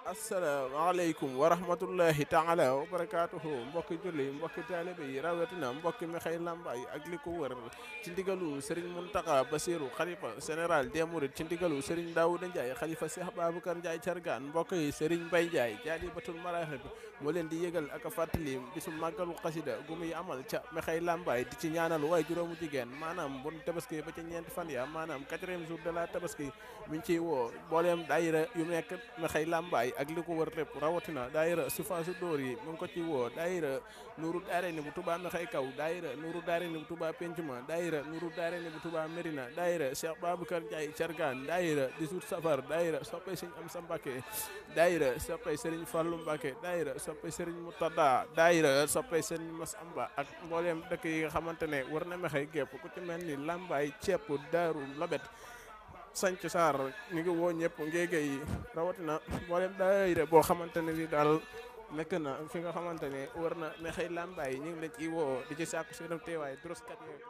asalaamaaleykum wa rahmatullahi taala wa barakaatuhu mbokki julli mbokki taalibe yi rawatina mbokki Mekhay Lambaye ak li ko wër ci ndigalu Serigne Mountakha Bassirou xalifa général des mourides ci ndigalu Serigne Daouda Ndiaye xalifa Cheikh Babacar Ndiaye Thiargane mbokk yi Serigne Mbaye Ndiaye jaalibatul maraaxib moo leen di yëgal ak a fàttali bisu màggalu xasida gu muy amal ca Mekhay Lambaye di ci ñaanal waay juróomu jigéen maanaam bu tabaski ba ca ñeenti fan ya maanaam 4e jour de la tabaski mi ngi ciy woo mbooleem daayira yu nekk Mekhay Lambaye ak li ko wër lépp rawatina daayira sufaasu dóor yi mu ngi ko ci woo daayira nuuru daarayni bu Touba Mekhay kaw daayira nuuru daarayni bu Touba Pencuma daayira nuuru daarayni bu Touba Mérina daayira Cheikh Babacar Ndiaye Thiargane daayira 18 safar daayira soppay Sëriñ Amsa Mbàkke daayira soppay Sëriñ Fallu Mbàkke daayira soppay Sëriñ Murtada daayira soppay Sëriñ Masamba ak mbooleem dëkk yi nga xamante ne war na Mekhay gépp ku ci mel ni Lambaye cepp Daaru Lobet sanc saar ñu ngi woo ñëpp ngéegé yi rawatina mboolem daayira boo xamante ne ni daal nekk na fi nga xamante ne war na Mekhay Lambaye ñu ngi leen ciy woo di ci sàkku seen teewaay duruskat yi